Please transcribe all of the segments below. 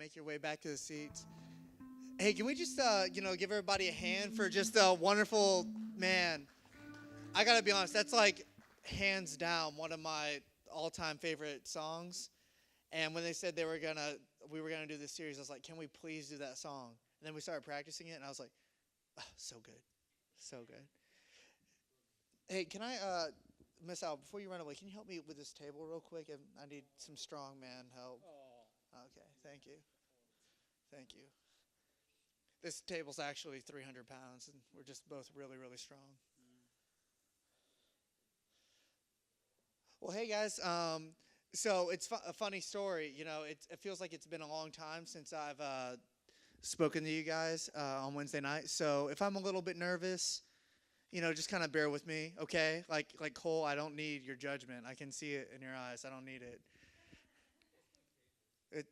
make your way back to the seats. Hey, can we just, give everybody a hand for just a wonderful man? I gotta be honest, that's like hands down one of my all-time favorite songs. And when they said we were gonna do this series, I was like, can we please do that song? And then we started practicing it, and I was like, oh, so good, so good. Hey, can I, Miss Al, before you run away, can you help me with this table real quick? I need some strong man help. Okay, thank you. Thank you. This table's actually 300 pounds, and we're just both really, really strong. Well, hey guys. So it's a funny story. It feels like it's been a long time since I've spoken to you guys on Wednesday night. So if I'm a little bit nervous, just kind of bear with me, okay? Like Cole, I don't need your judgment. I can see it in your eyes. I don't need it. It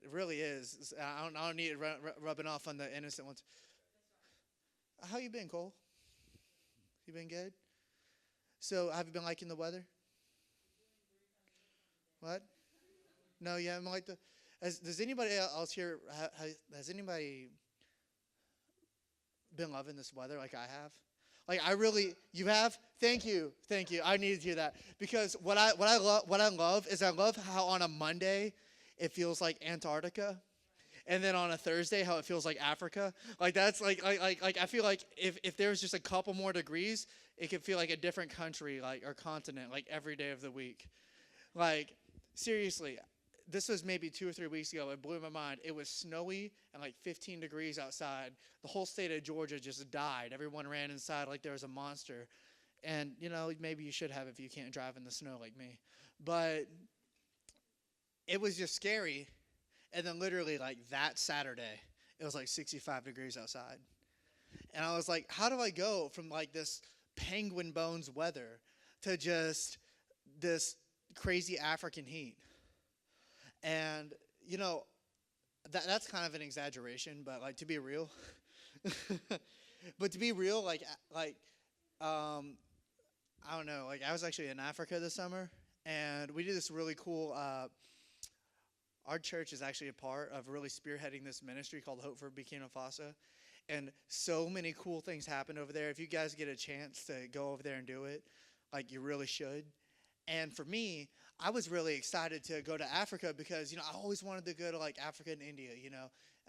it really is. I don't need it rubbing off on the innocent ones. How you been, Cole? You been good? So have you been liking the weather? What? No, you haven't liked the. Does anybody else here? Has anybody been loving this weather like I have? Like I really, you have. Thank you. I needed to hear that because what I love is I love how on a Monday it feels like Antarctica, and then on a Thursday how it feels like Africa. Like that's like I feel like if there was just a couple more degrees, it could feel like a different country like or continent like every day of the week. Like seriously, this was maybe 2 or 3 weeks ago. It blew my mind. It was snowy and like 15 degrees outside. The whole state of Georgia just died. Everyone ran inside like there was a monster. And, maybe you should have if you can't drive in the snow like me. But it was just scary. And then literally like that Saturday, it was like 65 degrees outside. And I was like, how do I go from like this penguin bones weather to just this crazy African heat? And that's kind of an exaggeration, but like to be real, but to be real, I don't know, like I was actually in Africa this summer, and we did this really cool. Our church is actually a part of really spearheading this ministry called Hope for Burkina Faso, and so many cool things happened over there. If you guys get a chance to go over there and do it, like you really should. And for me, I was really excited to go to Africa because, I always wanted to go to like Africa and India. And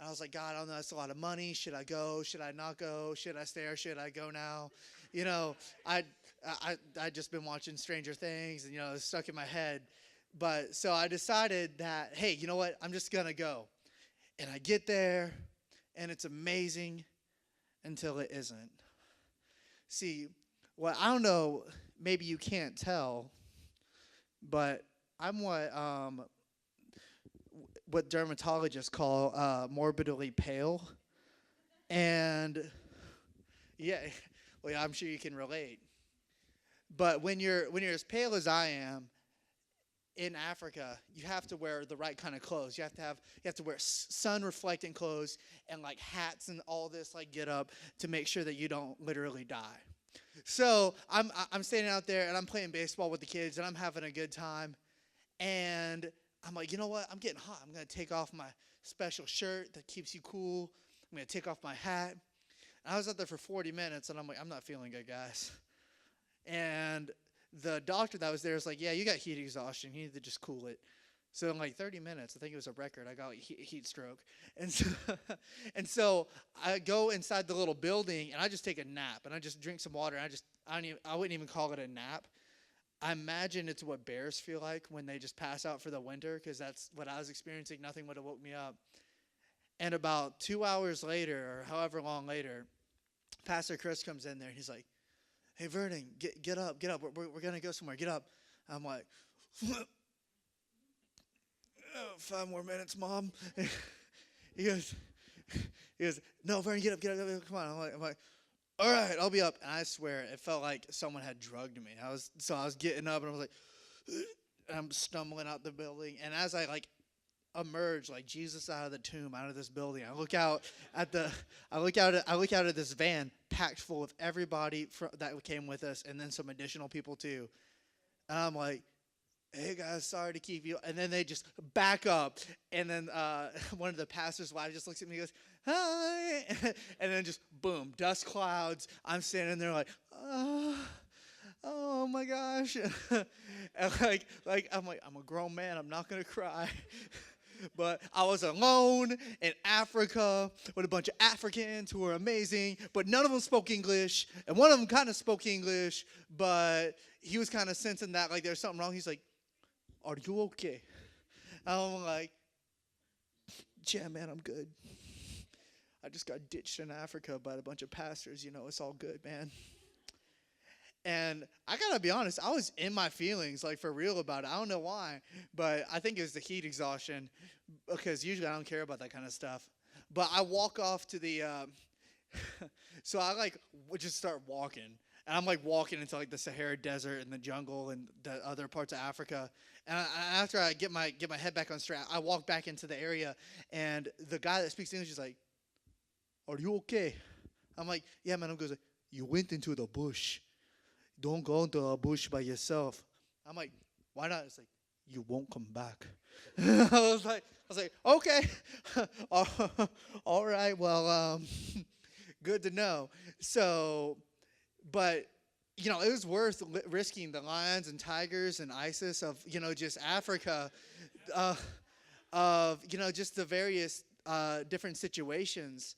I was like, God, I don't know, that's a lot of money. Should I go? Should I not go? Should I stay or should I go now? I just been watching Stranger Things and, it's stuck in my head. But so I decided that, hey, you know what? I'm just going to go. And I get there and it's amazing until it isn't. See, well, I don't know, maybe you can't tell, but I'm what dermatologists call morbidly pale, and yeah, well, yeah, I'm sure you can relate. But when you're as pale as I am in Africa, you have to wear the right kind of clothes. You have to wear sun reflecting clothes and like hats and all this like get up to make sure that you don't literally die. So I'm standing out there and I'm playing baseball with the kids and I'm having a good time. And I'm like, you know what? I'm getting hot. I'm going to take off my special shirt that keeps you cool. I'm going to take off my hat. And I was out there for 40 minutes and I'm like, I'm not feeling good, guys. And the doctor that was there was like, yeah, you got heat exhaustion. You need to just cool it. So in like 30 minutes, I think it was a record, I got like heat stroke. And so, and so I go inside the little building and I just take a nap and I just drink some water. And I wouldn't even call it a nap. I imagine it's what bears feel like when they just pass out for the winter because that's what I was experiencing. Nothing would have woke me up. And about 2 hours later or however long later, Pastor Chris comes in there and he's like, hey, Vernon, get up. We're going to go somewhere. Get up. I'm like, 5 more minutes, Mom. he goes, no, Vernon, get up. Come on. I'm like, all right, I'll be up. And I swear, it felt like someone had drugged me. I was getting up, and I was like, and I'm stumbling out the building. And as I like emerge, like Jesus out of the tomb, out of this building, I look out at this van packed full of everybody that came with us, and then some additional people too. And I'm like, hey guys, sorry to keep you. And then they just back up. And then one of the pastor's wives just looks at me and goes, hi. And then just boom, dust clouds. I'm standing there like, oh my gosh. And I'm like, I'm a grown man. I'm not going to cry. But I was alone in Africa with a bunch of Africans who were amazing, but none of them spoke English. And one of them kind of spoke English, but he was kind of sensing that like there's something wrong. He's like, are you okay? And I'm like, yeah, man, I'm good. I just got ditched in Africa by a bunch of pastors. It's all good, man. And I got to be honest, I was in my feelings, like, for real about it. I don't know why, but I think it was the heat exhaustion, because usually I don't care about that kind of stuff. But I walk off to the, so I, like, would just start walking. And I'm, like, walking into, like, the Sahara Desert and the jungle and the other parts of Africa. And after I get my head back on straight, I walk back into the area, and the guy that speaks English is like, are you okay? I'm like, yeah, man. He goes, you went into the bush. Don't go into a bush by yourself. I'm like, why not? It's like, you won't come back. I was like, okay. All right, well, good to know. So, but, it was worth risking the lions and tigers and ISIS of, just Africa, of, just the various different situations,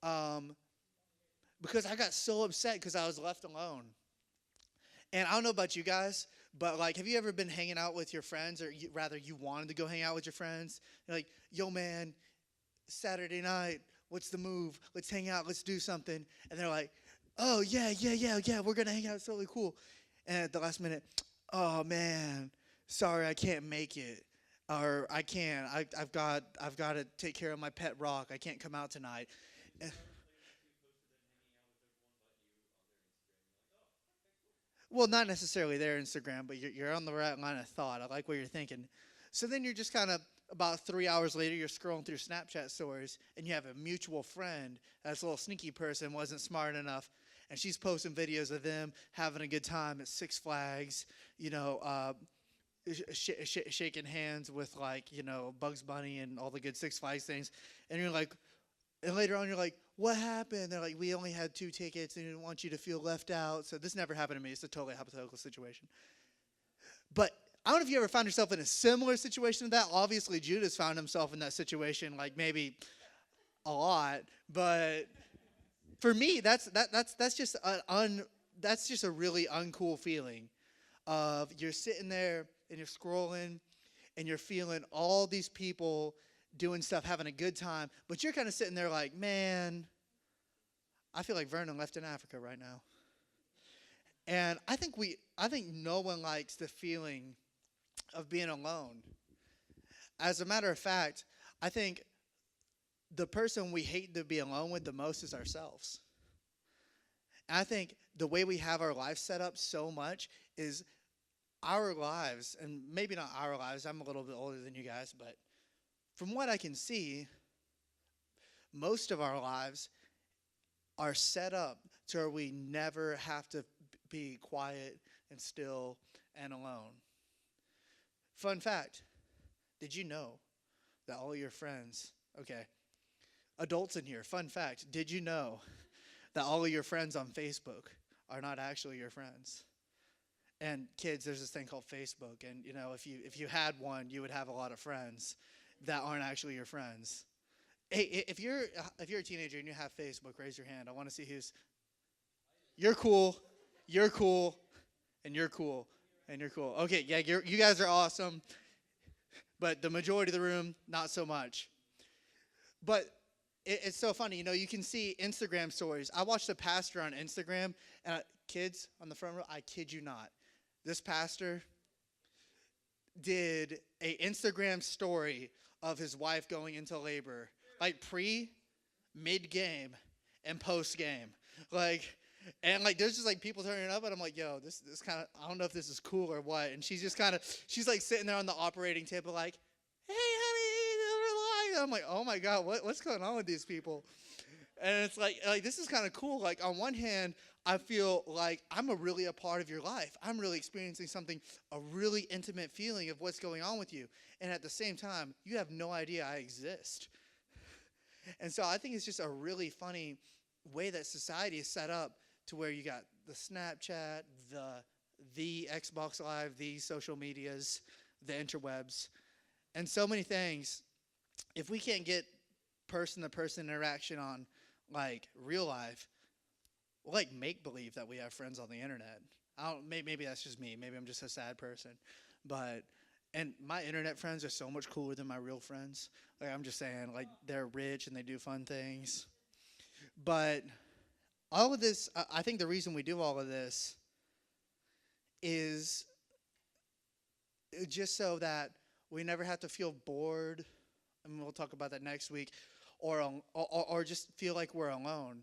because I got so upset because I was left alone. And I don't know about you guys, but, like, have you ever been hanging out with your friends, or rather you wanted to go hang out with your friends? You're like, yo, man, Saturday night, what's the move? Let's hang out. Let's do something. And they're like, oh, yeah, we're going to hang out. It's totally cool. And at the last minute, oh, man, sorry, I can't make it. Or I can't. I've got to take care of my pet rock. I can't come out tonight. Well, not necessarily their Instagram, but you're on the right line of thought. I like what you're thinking. So then you're just kind of, about 3 hours later, you're scrolling through Snapchat stories, and you have a mutual friend. This little sneaky person wasn't smart enough, and she's posting videos of them having a good time at Six Flags, shaking hands with, like, Bugs Bunny and all the good Six Flags things. And you're like, and later on, you're like, what happened? They're like, we only had 2 tickets and we didn't want you to feel left out. So this never happened to me. It's a totally hypothetical situation. But I don't know if you ever found yourself in a similar situation to that. Obviously, Judas found himself in that situation, like, maybe a lot. But for me, that's just that's just a really uncool feeling of you're sitting there and you're scrolling and you're feeling all these people doing stuff, having a good time, but you're kind of sitting there like, man, I feel like Vernon left in Africa right now. And I think no one likes the feeling of being alone. As a matter of fact, I think the person we hate to be alone with the most is ourselves. And I think the way we have our life set up so much is our lives, and maybe not our lives, I'm a little bit older than you guys, but from what I can see, most of our lives are set up to where we never have to be quiet and still and alone. Fun fact, did you know that all your friends, okay, adults in here, fun fact, did you know that all of your friends on Facebook are not actually your friends? And kids, there's this thing called Facebook, and if you had one, you would have a lot of friends that aren't actually your friends. Hey, if you're a teenager and you have Facebook, raise your hand. I want to see who's. You're cool, and you're cool, and you're cool. Okay, yeah, you guys are awesome, but the majority of the room, not so much. But it's so funny, you can see Instagram stories. I watched a pastor on Instagram, and kids on the front row, I kid you not, this pastor did a Instagram story of his wife going into labor, like mid-game, and post-game. And there's just, people turning up, and I'm like, yo, this kind of, I don't know if this is cool or what. And she's just she's sitting there on the operating table like, hey, honey, never lie. I'm like, oh my God, what's going on with these people? And it's like this is kind of cool. Like on one hand, I feel like I'm really a part of your life. I'm really experiencing something, a really intimate feeling of what's going on with you. And at the same time, you have no idea I exist. And so I think it's just a really funny way that society is set up to where you got the Snapchat, the Xbox Live, the social medias, the interwebs, and so many things. If we can't get person-to-person interaction on like real life, like make believe that we have friends on the internet. Maybe that's just me. Maybe I'm just a sad person, but and my internet friends are so much cooler than my real friends. Like I'm just saying, like they're rich and they do fun things. But all of this, I think the reason we do all of this is just so that we never have to feel bored, and we'll talk about that next week, or just feel like we're alone.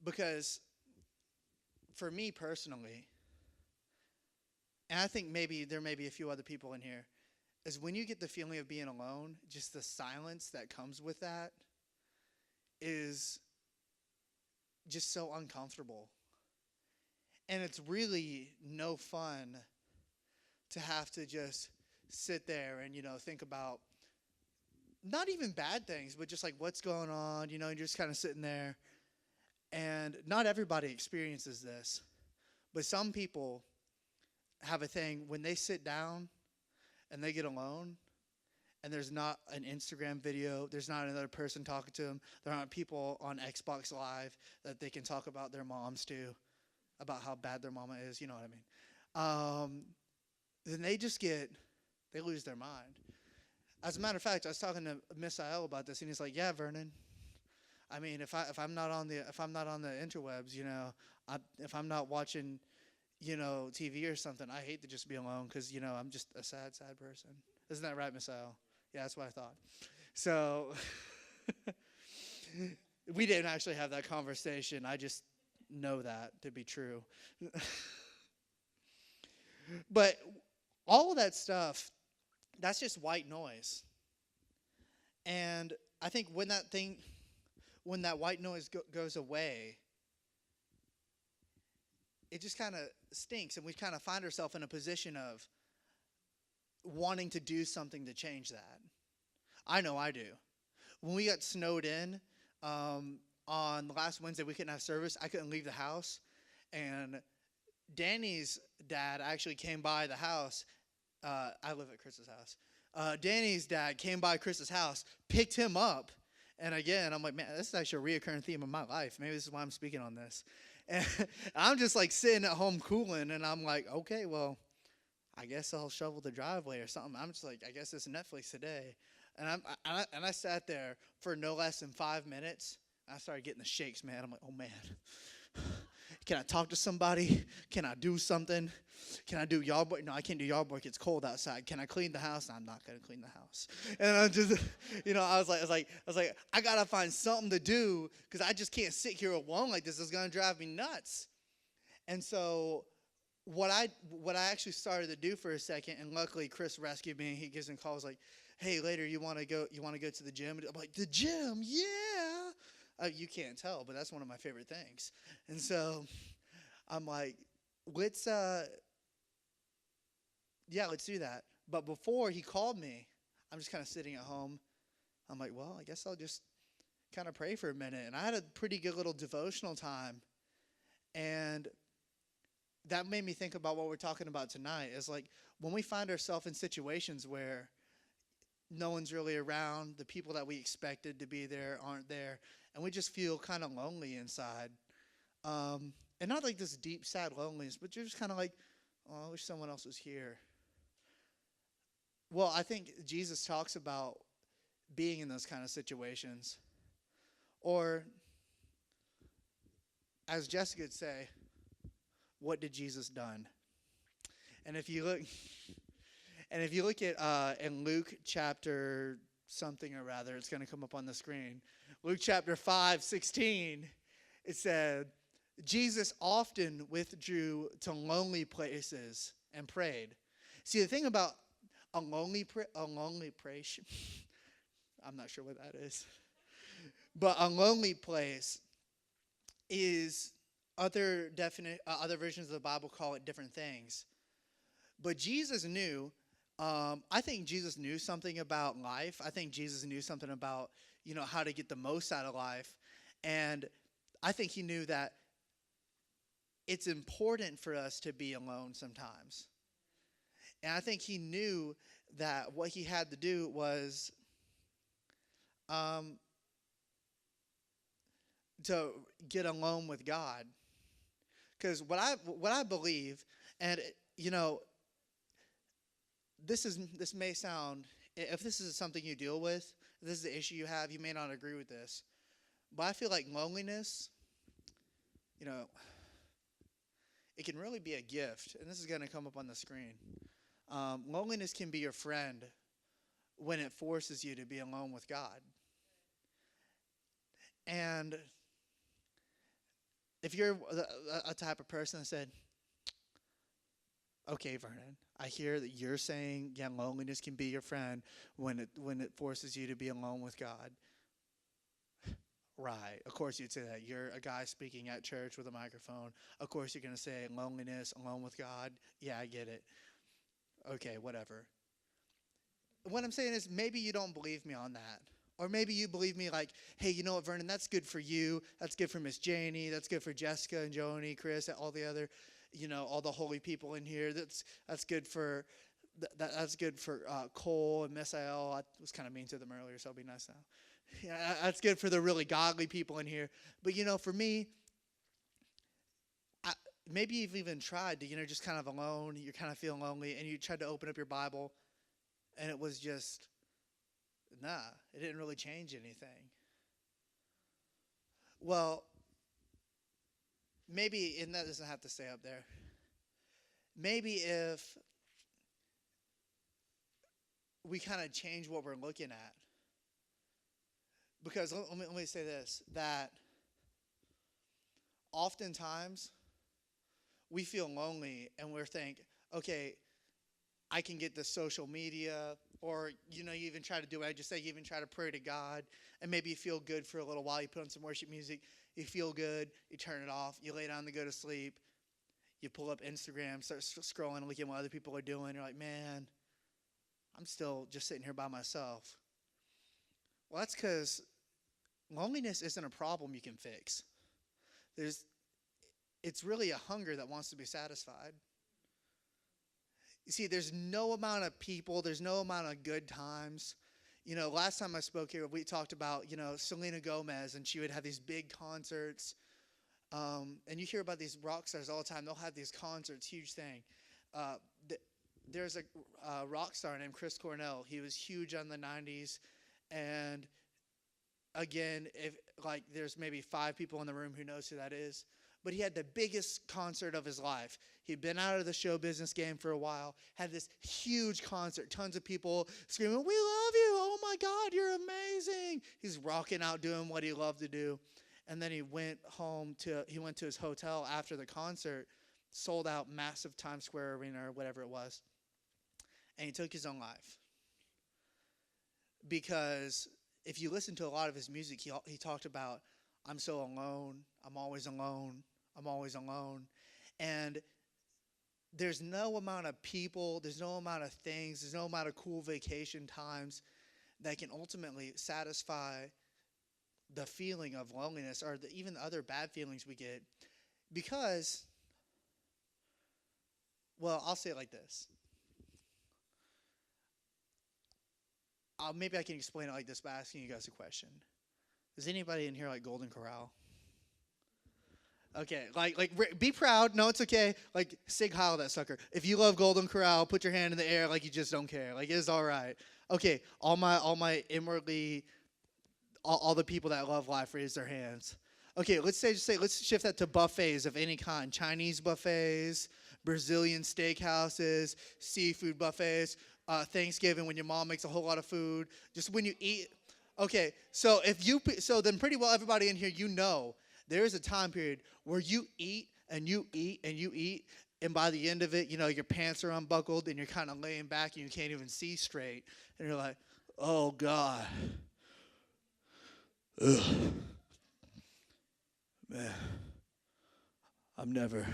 Because for me personally, and I think maybe there may be a few other people in here, is when you get the feeling of being alone, just the silence that comes with that is just so uncomfortable. And it's really no fun to have to just sit there and, think about not even bad things, but just like what's going on, and you're just kind of sitting there. And not everybody experiences this, but some people have a thing when they sit down and they get alone and there's not an Instagram video, there's not another person talking to them, there aren't people on Xbox Live that they can talk about their moms to, about how bad their mama is, you know what I mean? Then they lose their mind. As a matter of fact, I was talking to Misael about this, and he's like, "Yeah, Vernon. I mean, if I'm not on the interwebs, if I'm not watching, TV or something, I hate to just be alone because I'm just a sad person. Isn't that right, Misael? Yeah, that's what I thought. So we didn't actually have that conversation. I just know that to be true. But all of that stuff, that's just white noise. And I think when that white noise goes away, it just kind of stinks, and we kind of find ourselves in a position of wanting to do something to change that. I know I do. When we got snowed in on last Wednesday, we couldn't have service. I couldn't leave the house, and Danny's dad actually came by the house. I live at Chris's house. Danny's dad came by Chris's house, picked him up, and again, I'm like, man, this is actually a reoccurring theme of my life. Maybe this is why I'm speaking on this. And I'm just like sitting at home cooling, and I'm like, okay, well, I guess I'll shovel the driveway or something. I'm just like, I guess it's Netflix today. And I sat there for no less than 5 minutes. I started getting the shakes, man. I'm like, oh, man. Can I talk to somebody? Can I do something? Can I do yard work? No, I can't do yard work. It's cold outside. Can I clean the house? No, I'm not going to clean the house. And I just, I was like, I got to find something to do because I just can't sit here alone like this. It's going to drive me nuts. And so what I actually started to do for a second, and luckily Chris rescued me. He gives me calls like, hey, later you want to go to the gym? I'm like, the gym? Yeah. You can't tell, but that's one of my favorite things. And so I'm like, let's do that. But before he called me, I'm just kind of sitting at home. I'm like, well, I guess I'll just kind of pray for a minute. And I had a pretty good little devotional time. And that made me think about what we're talking about tonight. Is like when we find ourselves in situations where no one's really around, the people that we expected to be there aren't there, and we just feel kind of lonely inside. And not like this deep, sad loneliness, but you're just kind of like, oh, I wish someone else was here. Well, I think Jesus talks about being in those kind of situations. Or, as Jessica would say, what did Jesus done? And if you look at in Luke chapter something or rather, it's going to come up on the screen. Luke chapter 5:16, it said, Jesus often withdrew to lonely places and prayed. See, the thing about a lonely prayer, I'm not sure what that is. But a lonely place is other versions of the Bible call it different things. But Jesus knew. I think Jesus knew something about life. I think Jesus knew something about how to get the most out of life, and I think he knew that it's important for us to be alone sometimes. And I think he knew that what he had to do was um, to get alone with God. Because what I believe, and this may sound, if this is something you deal with, if this is the issue you have, you may not agree with this, but I feel like loneliness, you know, it can really be a gift, and this is going to come up on the screen. Loneliness can be your friend when it forces you to be alone with God. And if you're a type of person that said, okay, Vernon, I hear that you're saying, yeah, loneliness can be your friend when it forces you to be alone with God. Right. Of course you'd say that. You're a guy speaking at church with a microphone. Of course you're going to say loneliness, alone with God. Yeah, I get it. Okay, whatever. What I'm saying is maybe you don't believe me on that. Or maybe you believe me like, hey, you know what, Vernon, that's good for you. That's good for Miss Janie. That's good for Jessica and Joni, Chris, all the other, all the holy people in here. That's good for that's good for Cole and Miss Al. I was kind of mean to them earlier, so I'll be nice now. Yeah, that's good for the really godly people in here. But for me, maybe you've even tried to, just kind of alone. You're kind of feeling lonely, and you tried to open up your Bible, and it was just, nah, it didn't really change anything. Well, maybe, and that doesn't have to stay up there. Maybe if we kind of change what we're looking at. Because let me say this, that oftentimes we feel lonely and we're thinking, okay, I can get the social media, or you even try to do what I just said, you even try to pray to God, and maybe you feel good for a little while, you put on some worship music, you feel good, you turn it off, you lay down to go to sleep, you pull up Instagram, start scrolling, looking at what other people are doing, you're like, man, I'm still just sitting here by myself. Well, that's because loneliness isn't a problem you can fix. It's really a hunger that wants to be satisfied. You see, there's no amount of people, there's no amount of good times. Last time I spoke here, we talked about, Selena Gomez, and she would have these big concerts. And you hear about these rock stars all the time. They'll have these concerts, huge thing. There's a rock star named Chris Cornell. He was huge on the 90s. And again, there's maybe 5 people in the room who knows who that is. But he had the biggest concert of his life. He'd been out of the show business game for a while, had this huge concert, tons of people screaming, "We love you, oh my God, you're amazing." He's rocking out doing what he loved to do. And then he went to his hotel after the concert, sold out massive Times Square arena or whatever it was, and he took his own life. Because if you listen to a lot of his music, he talked about, I'm so alone, I'm always alone, I'm always alone. And there's no amount of people, there's no amount of things, there's no amount of cool vacation times that can ultimately satisfy the feeling of loneliness, or even the other bad feelings we get. Because, well, I'll say it like this. Maybe I can explain it like this by asking you guys a question. Does anybody in here like Golden Corral? Okay, be proud. No, it's okay. Like, Sig Heil that sucker. If you love Golden Corral, put your hand in the air like you just don't care. Like, it's all right. Okay, all my inwardly, all the people that love life raise their hands. Okay, let's shift that to buffets of any kind. Chinese buffets, Brazilian steakhouses, seafood buffets, Thanksgiving when your mom makes a whole lot of food, just when you eat. Okay, so then pretty well everybody in here, there is a time period where you eat and you eat and you eat, and by the end of it, your pants are unbuckled and you're kind of laying back and you can't even see straight, and you're like, oh God, Ugh, man, I'm never.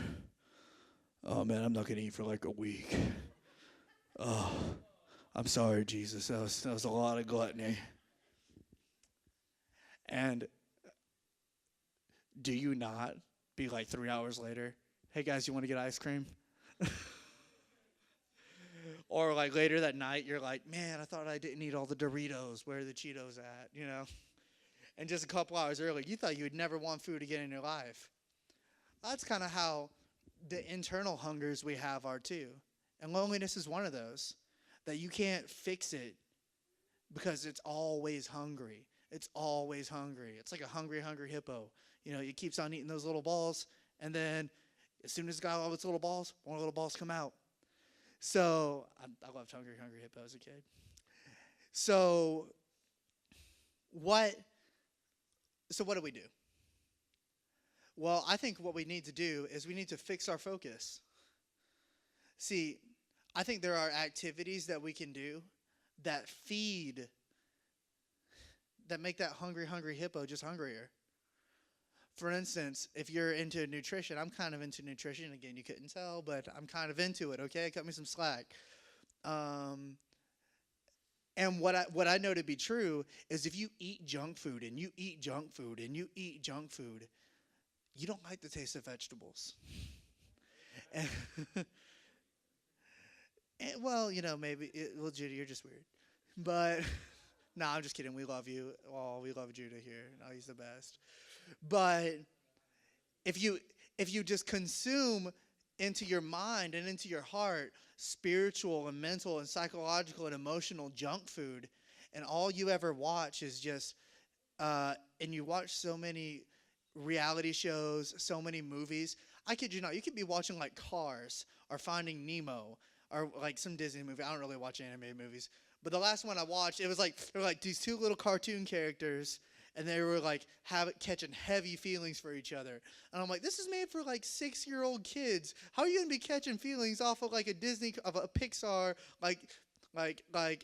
Oh man, I'm not gonna eat for like a week. Oh, I'm sorry, Jesus. That was a lot of gluttony. And do you not be like 3 hours later? Hey guys, you want to get ice cream? Or like later that night, you're like, man, I thought I didn't eat all the Doritos. Where are the Cheetos at? You know? And just a couple hours earlier, you thought you would never want food again in your life. That's kind of how the internal hungers we have are too. And loneliness is one of those that you can't fix it because it's always hungry. It's always hungry. It's like a hungry, hungry hippo. You know, it keeps on eating those little balls, and then as soon as it's got all its little balls, more little balls come out. So I loved Hungry, Hungry Hippo as a kid. So what? So what do we do? Well, I think what we need to do is we need to fix our focus. See, I think there are activities that we can do that feed, that make that hungry, hungry hippo just hungrier. For instance, if you're into nutrition, I'm kind of into nutrition. Again, you couldn't tell, but I'm kind of into it, okay? Cut me some slack. Um, and what I know to be true is if you eat junk food and you eat junk food and you eat junk food, you don't like the taste of vegetables. And, well, you know, maybe, well, Judy, you're just weird. But, no, I'm just kidding. We love you. Oh, we love Judah here. No, he's the best. But if you just consume into your mind and into your heart spiritual and mental and psychological and emotional junk food, and all you ever watch is just and you watch so many reality shows, so many movies. I kid you not, you could be watching like Cars or Finding Nemo or like some Disney movie. I don't really watch animated movies, but the last one I watched, it was like there were like these two little cartoon characters, and they were like catching heavy feelings for each other. And I'm like, this is made for like 6-year-old kids. How are you gonna be catching feelings off of like a Disney, of a Pixar, like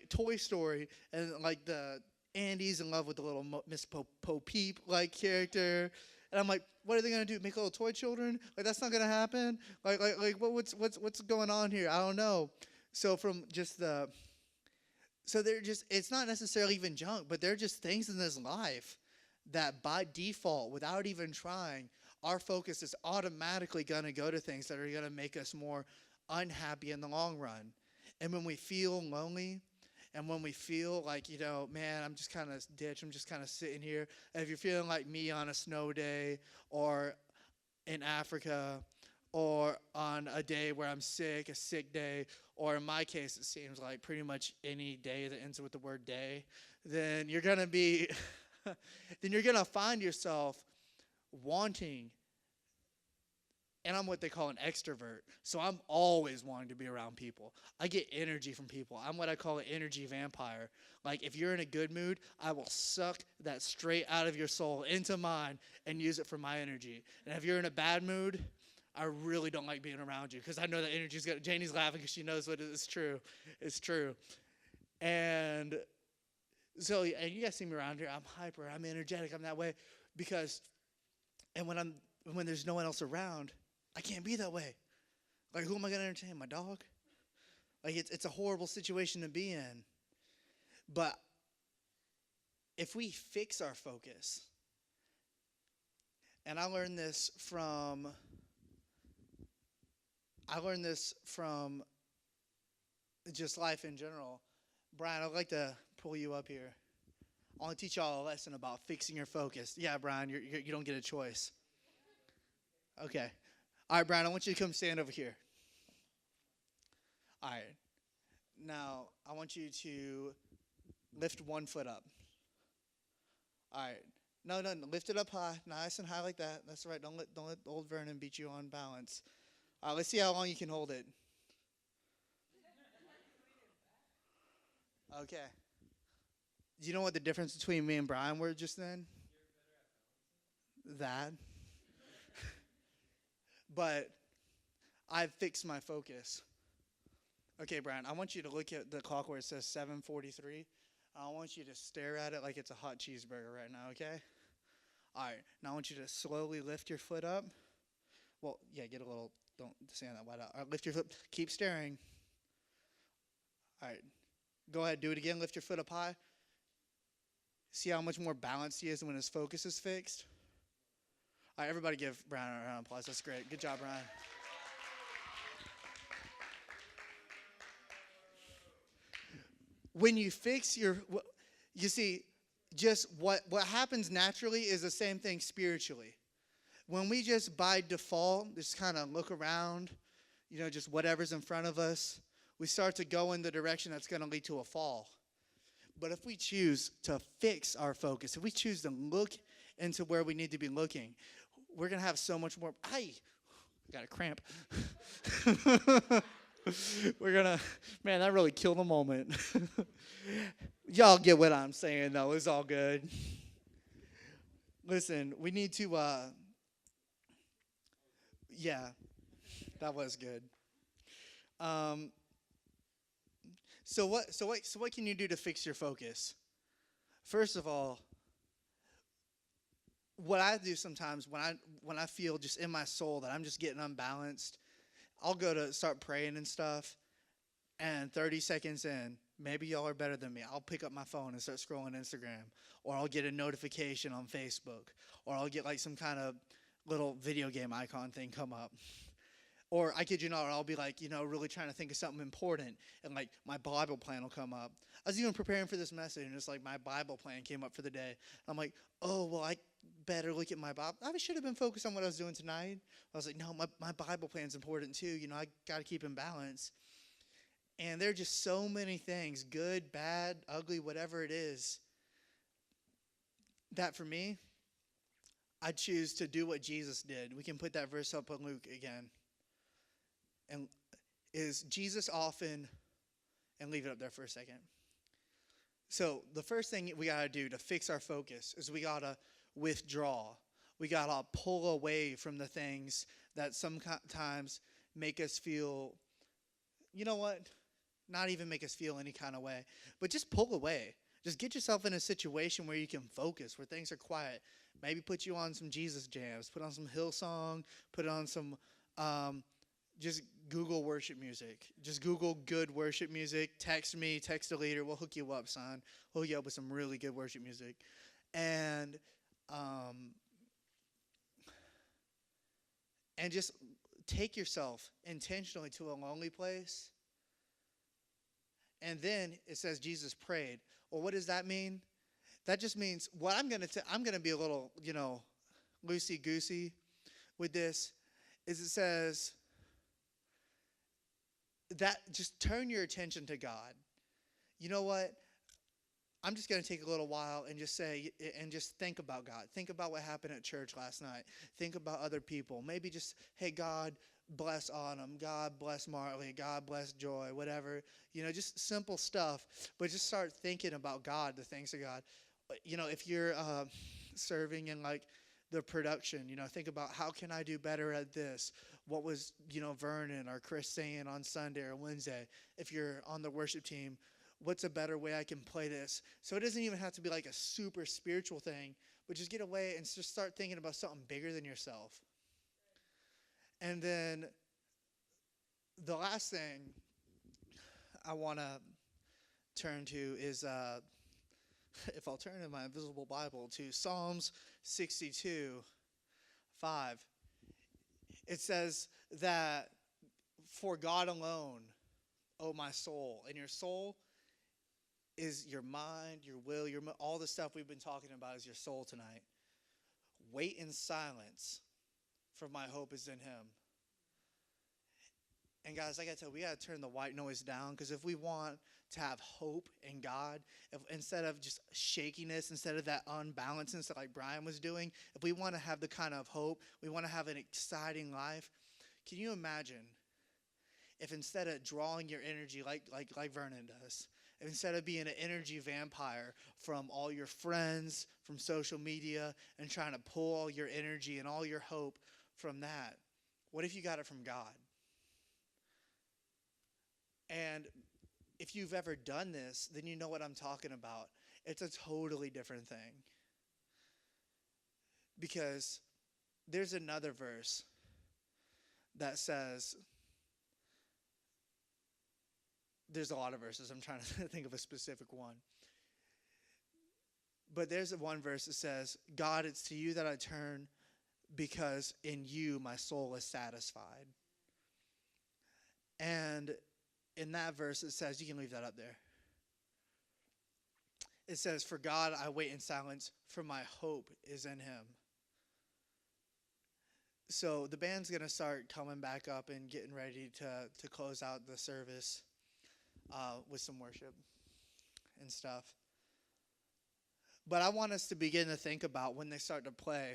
Toy Story, and like the Andy's in love with the little Miss Bo Peep like character. And I'm like, what are they gonna do? Make little toy children? Like that's not gonna happen. What's going on here? I don't know. So from just the, so they're just, it's not necessarily even junk, but they're just things in this life that by default, without even trying, our focus is automatically gonna go to things that are gonna make us more unhappy in the long run. And when we feel lonely, and when we feel like, you know, man, I'm just kind of ditch, I'm just kind of sitting here. And if you're feeling like me on a snow day or in Africa or on a day where I'm sick, a sick day, or in my case, it seems like pretty much any day that ends with the word day, then you're going to be, then you're going to find yourself wanting. And I'm what they call an extrovert. So I'm always wanting to be around people. I get energy from people. I'm what I call an energy vampire. Like if you're in a good mood, I will suck that straight out of your soul into mine and use it for my energy. And if you're in a bad mood, I really don't like being around you because I know that energy's got. Janie's laughing because she knows what is true. It's true. And so, and you guys see me around here. I'm hyper. I'm energetic. I'm that way because, and when there's no one else around, I can't be that way. Like, who am I going to entertain? My dog? Like, it's a horrible situation to be in. But if we fix our focus, and I learned this from just life in general. Brian, I'd like to pull you up here. I want to teach y'all a lesson about fixing your focus. Yeah, Brian, you don't get a choice. Okay. All right, Brian, I want you to come stand over here. All right. Now, I want you to lift one foot up. All right. No, lift it up high, nice and high like that. That's right. Don't let old Vernon beat you on balance. All right, let's see how long you can hold it. Okay. Do you know what the difference between me and Brian were just then? That. But I've fixed my focus. Okay, Brian, I want you to look at the clock where it says 7:43. I want you to stare at it like it's a hot cheeseburger right now, okay? All right. Now I want you to slowly lift your foot up. Well, yeah, get a little, don't stand that wide out. All right, lift your foot. Keep staring. All right. Go ahead, do it again. Lift your foot up high. See how much more balanced he is when his focus is fixed? All right, everybody give Brian a round of applause. That's great. Good job, Brian. When you fix you see, just what happens naturally is the same thing spiritually. When we just by default just kind of look around, just whatever's in front of us, we start to go in the direction that's going to lead to a fall. But if we choose to fix our focus, if we choose to look into where we need to be looking, we're going to have so much more. I got a cramp. Man, that really killed the moment. Y'all get what I'm saying, though. It's all good. Listen, we need to, yeah, that was good. So what can you do to fix your focus? First of all, what I do sometimes when I feel just in my soul that I'm just getting unbalanced, I'll go to start praying and stuff, and 30 seconds in, maybe y'all are better than me, I'll pick up my phone and start scrolling Instagram, or I'll get a notification on Facebook, or I'll get like some kind of little video game icon thing come up. Or I kid you not, I'll be like, really trying to think of something important, and like my Bible plan will come up. I was even preparing for this message, and it's like my Bible plan came up for the day. I'm like, oh, well, I better look at my Bible. I should have been focused on what I was doing tonight. I was like, no, my Bible plan's important too. I got to keep in balance. And there are just so many things, good, bad, ugly, whatever it is, that for me, I choose to do what Jesus did. We can put that verse up on Luke again. And is Jesus often, and leave it up there for a second. So the first thing we got to do to fix our focus is we got to withdraw. We got to pull away from the things that sometimes make us feel, you know what, not even make us feel any kind of way, but just pull away. Just get yourself in a situation where you can focus, where things are quiet. Maybe put you on some Jesus jams, put on some Hillsong, put on some, just Google worship music. Just Google good worship music. Text me, text a leader. We'll hook you up, son. We'll hook you up with some really good worship music. And just take yourself intentionally to a lonely place. And then it says Jesus prayed. Well, what does that mean? That just means what I'm going to be a little, loosey-goosey with this, is it says that just turn your attention to God. You know what? I'm just going to take a little while and just say, and just think about God. Think about what happened at church last night. Think about other people. Maybe just, hey, God bless Autumn. God bless Marley. God bless Joy. Whatever. Just simple stuff. But just start thinking about God, the things of God. If you're serving in like the production, think about how can I do better at this? What was, Vernon or Chris saying on Sunday or Wednesday? If you're on the worship team, what's a better way I can play this? So it doesn't even have to be like a super spiritual thing, but just get away and just start thinking about something bigger than yourself. And then the last thing I want to turn to is, if I'll turn in my invisible Bible to Psalms 62, 5. It says that for God alone, O my soul, and your soul is your mind, your will, all the stuff we've been talking about is your soul tonight. Wait in silence, for my hope is in him. And guys, like I said, we got to turn the white noise down, because if we want to have hope in God, instead of just shakiness, instead of that unbalancedness that like Brian was doing, if we want to have the kind of hope, we want to have an exciting life, can you imagine if instead of drawing your energy like Vernon does, if instead of being an energy vampire from all your friends, from social media, and trying to pull all your energy and all your hope from that, what if you got it from God? And if you've ever done this, then you know what I'm talking about. It's a totally different thing. Because there's another verse that says, there's a lot of verses. I'm trying to think of a specific one. But there's one verse that says, God, it's to you that I turn, because in you my soul is satisfied. And in that verse it says, you can leave that up there. It says, for God I wait in silence, for my hope is in him. So the band's going to start coming back up and getting ready to close out the service with some worship and stuff. But I want us to begin to think about, when they start to play,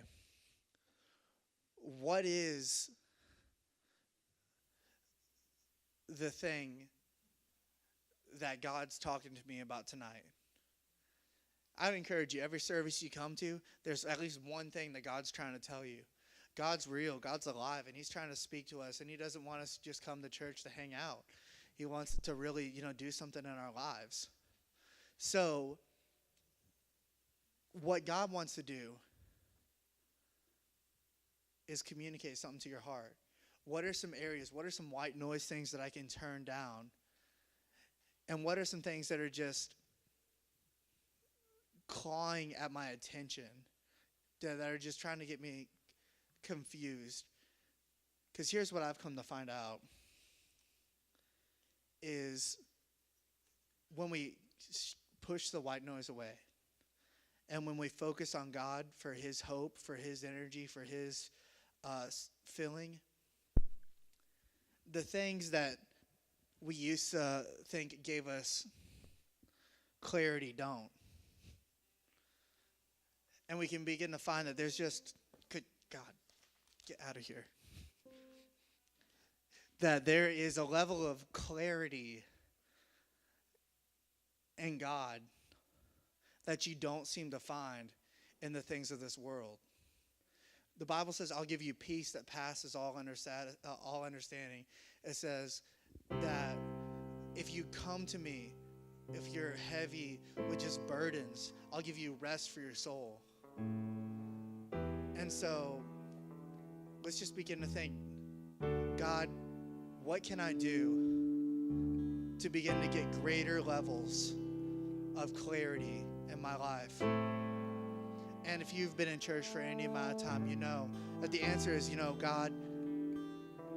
what is the thing that God's talking to me about tonight? I would encourage you, every service you come to, there's at least one thing that God's trying to tell you. God's real, God's alive, and he's trying to speak to us, and he doesn't want us to just come to church to hang out. He wants to really, do something in our lives. So, what God wants to do is communicate something to your heart. What are some areas, what are some white noise things that I can turn down? And what are some things that are just clawing at my attention, that are just trying to get me confused? Because here's what I've come to find out is, when we push the white noise away, and when we focus on God for his hope, for his energy, for his filling, the things that we used to think gave us clarity don't. And we can begin to find that there's just, good God, get out of here. That there is a level of clarity in God that you don't seem to find in the things of this world. The Bible says, I'll give you peace that passes all understanding. It says that if you come to me, if you're heavy with just burdens, I'll give you rest for your soul. And so, let's just begin to think, God, what can I do to begin to get greater levels of clarity in my life? And if you've been in church for any amount of time, you know that the answer is, God,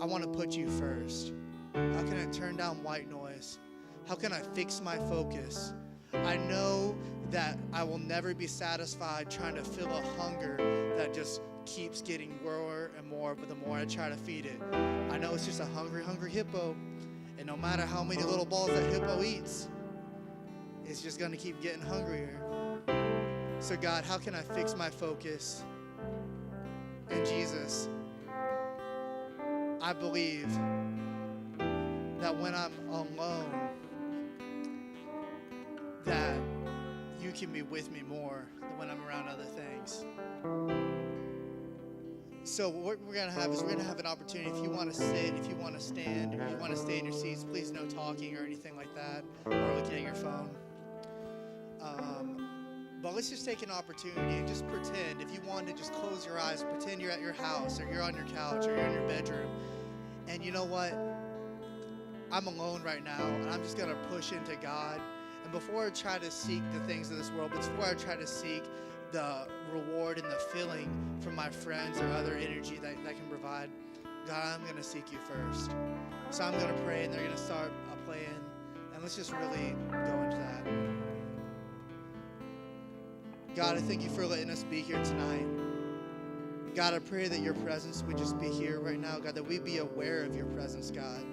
I want to put you first. How can I turn down white noise? How can I fix my focus? I know that I will never be satisfied trying to fill a hunger that just keeps getting more and more, but the more I try to feed it. I know it's just a hungry, hungry hippo, and no matter how many little balls that hippo eats, it's just going to keep getting hungrier. So God, how can I fix my focus? And Jesus, I believe that when I'm alone, that you can be with me more than when I'm around other things. So what we're going to have is, we're going to have an opportunity. If you want to sit, if you want to stand, or you want to stay in your seats, please no talking or anything like that, or looking at your phone. But let's just take an opportunity and just pretend. If you want to just close your eyes, pretend you're at your house, or you're on your couch, or you're in your bedroom. And you know what? I'm alone right now, and I'm just going to push into God. And before I try to seek the things of this world, before I try to seek the reward and the filling from my friends or other energy that can provide, God, I'm going to seek you first. So I'm going to pray, and they're going to start playing. And let's just really go into that. God, I thank you for letting us be here tonight. God, I pray that your presence would just be here right now, God, that we be aware of your presence, God.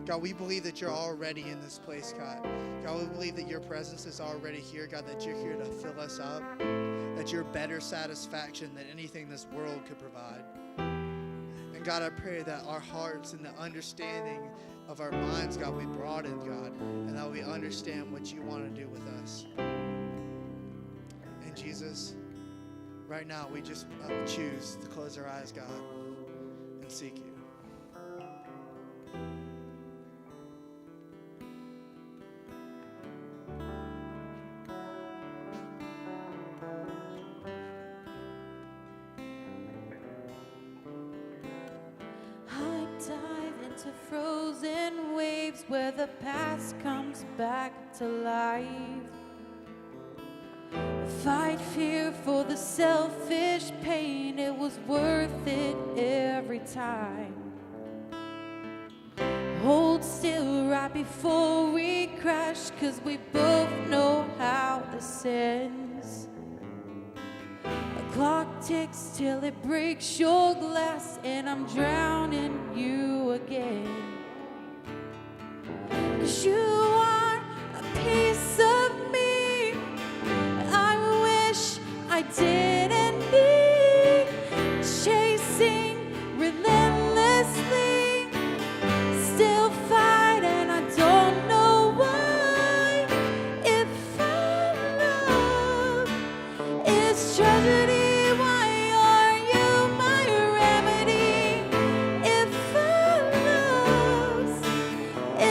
God, we believe that you're already in this place, God. God, we believe that your presence is already here, God, that you're here to fill us up, that you're better satisfaction than anything this world could provide. And God, I pray that our hearts and the understanding of our minds, God, we broaden, God, and that we understand what you want to do with us. And Jesus, right now, we just choose to close our eyes, God, and seek you. to frozen waves where the past comes back to life. Fight fear for the selfish pain, it was worth it every time. Hold still right before we crash, 'cause we both know how this ends. A clock ticks till it breaks your glass, and I'm drowning you again. 'Cause you are a piece of me I wish I didn't need, chasing relentlessly. Still fight and I don't know why. If our love is tragedy, why are you my remedy? If our love's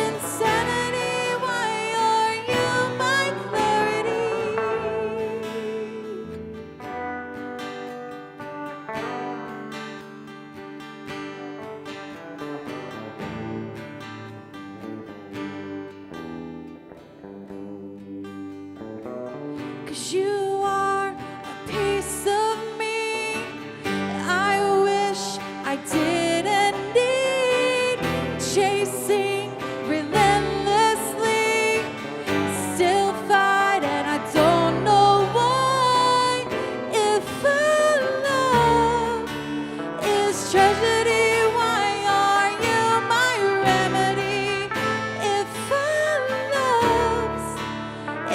insanity, why are you my clarity? 'Cause you are a piece of me I wish I didn't need, chasing relentlessly. Still fight and I don't know why. If our love is tragedy, why are you my remedy? If our love's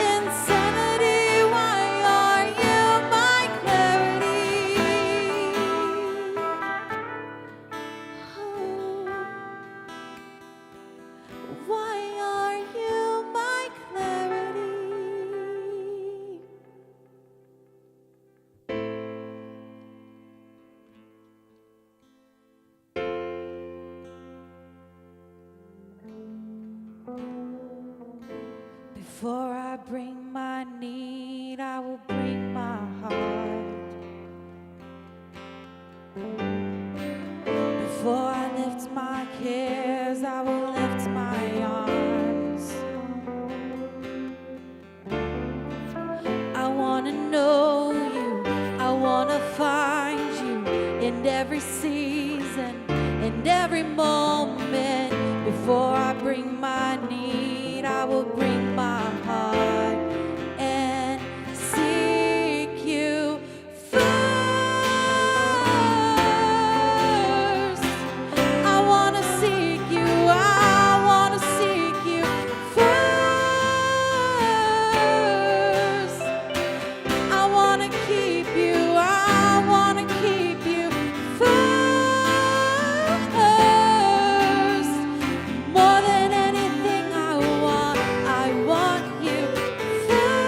insanity, why are you my clarity? Oh, why are you my clarity? Before I bring my need, I will bring my heart. Before I lift my cares, I will lift my arms. I want to know you, I want to find you in every season, in every moment. Before I bring my need, I will bring my heart and seek you first. I want to seek you, I want to seek you first. I want to keep you, I want to keep you first. More than anything I want you first.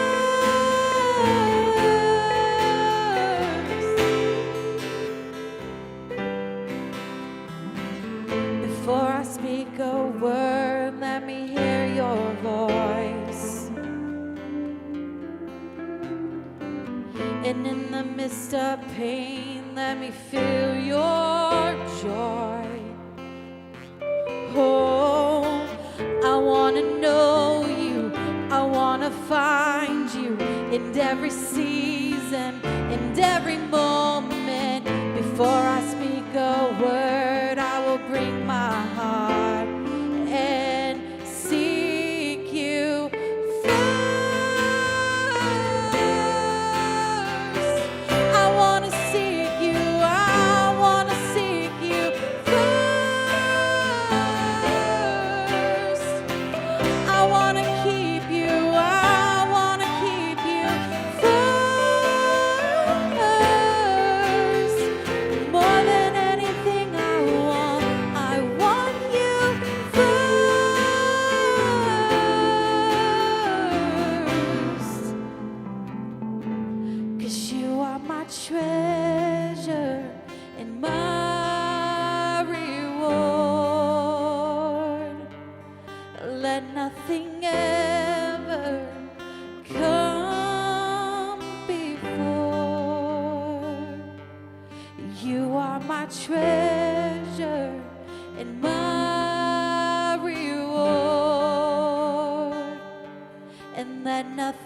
Before I speak a word, let me hear your voice. And in the midst of pain, let me feel your joy. Oh, I want to know you, I want to find you in every season, in every moment. Before I speak a word, I will bring my heart and seek you first. I want to seek you, I want to seek you first. I want to keep you, I want to keep you first. More than anything I want you first. 'Cause you are my treasure and my reward. Let nothing ever come before. You are my treasure and my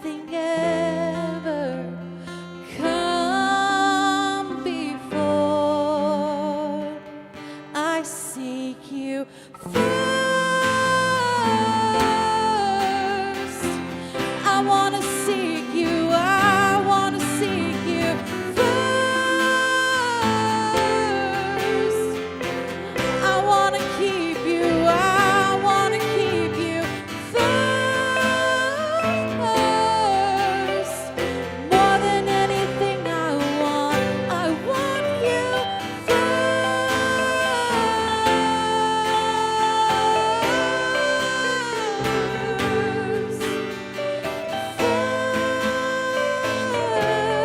nothing ever come before. I seek you first. I want to seek you. I want to seek you first. I want to keep you. I want to keep you first. More than anything I want you first.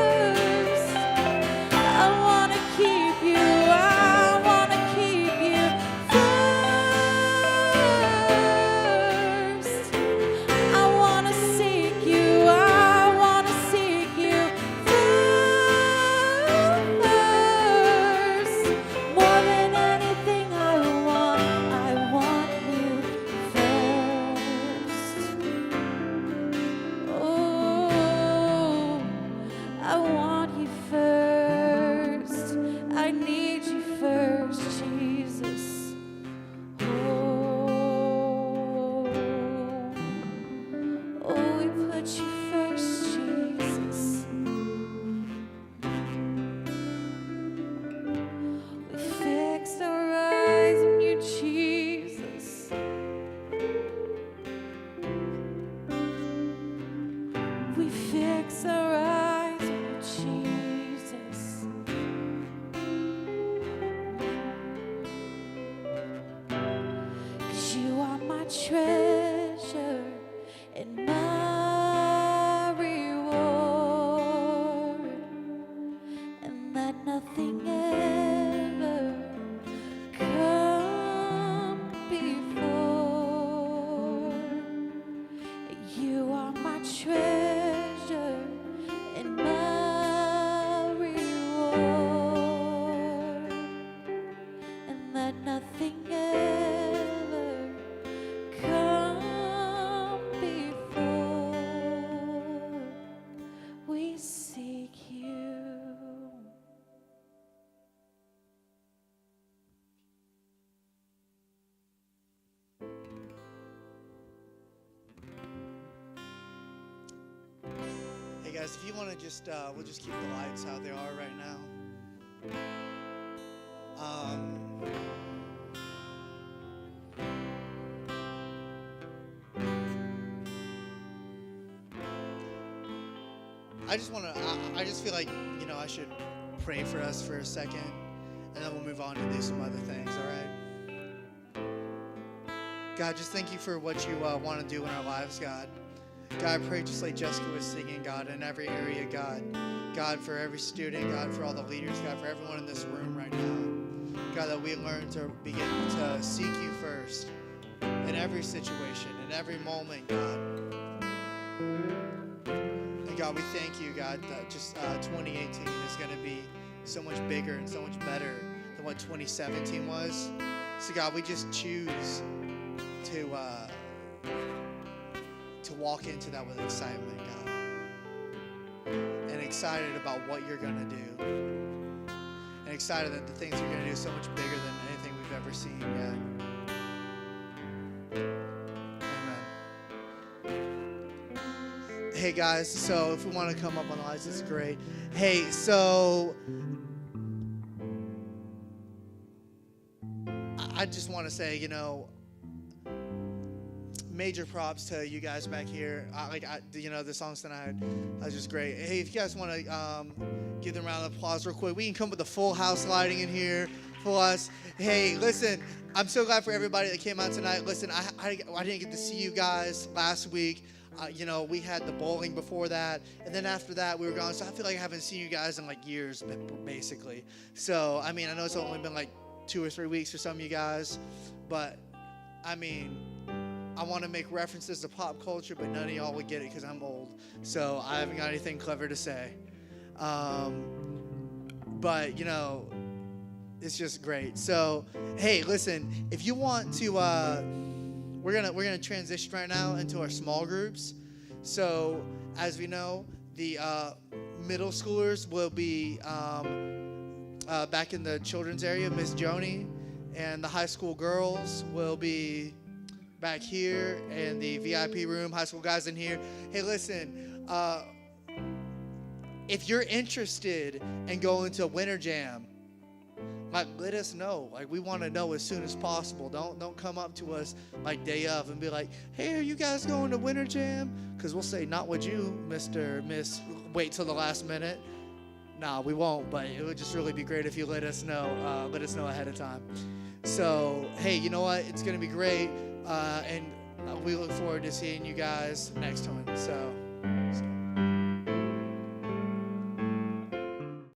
First. I want to keep you. I want to keep you first. I want to seek you. I want to seek you first. More than anything I want you first. Oh, I want you first. I need you first, Jesus. Oh, we put you first, Jesus. We fix our eyes on you, Jesus. We fix our eyes on you, Jesus. 'Cause you are my treasure and my reward, and let nothing ever come before. You are my treasure and my reward, and let nothing ever come before. We seek you. Hey guys, if you want to just, we'll just keep the lights how they are right now. I just want to, I just feel like, I should pray for us for a second, and then we'll move on to do some other things, all right? God, just thank you for what you want to do in our lives, God. God, I pray just like Jessica was singing, God, in every area, God. God, for every student, God, for all the leaders, God, for everyone in this room right now. God, that we learn to begin to seek you first in every situation, in every moment, God. And God, we thank you, God, that just 2018 is going to be so much bigger and so much better than what 2017 was. So God, we just choose to walk into that with excitement, God, and excited about what you're going to do, and excited that the things you're going to do are so much bigger than anything we've ever seen yet. Amen. Hey guys, so if we want to come up on the lights, it's great. Hey, so I just want to say, major props to you guys back here. The songs tonight was just great. Hey, if you guys want to give them a round of applause real quick, we can come with the full house lighting in here for us. Hey, listen, I'm so glad for everybody that came out tonight. Listen, I didn't get to see you guys last week. We had the bowling before that, and then after that we were gone. So I feel like I haven't seen you guys in like years, basically. So I know it's only been like 2 or 3 weeks for some of you guys, but I want to make references to pop culture, but none of y'all would get it because I'm old. So I haven't got anything clever to say. But, it's just great. So, hey, listen, if you want to, we're gonna transition right now into our small groups. So as we know, the middle schoolers will be back in the children's area, Miss Joni, and the high school girls will be back here in the VIP room. High school guys in here. Hey, listen, if you're interested in going to Winter Jam, like, let us know. Like, we want to know as soon as possible. Don't come up to us like day of and be like, hey, are you guys going to Winter Jam? Because we'll say, not with you, Mr. Miss. Wait till the last minute. Nah, we won't. But it would just really be great if you let us know. Let us know ahead of time. So, hey, you know what? It's going to be great. And we look forward to seeing you guys next time. So.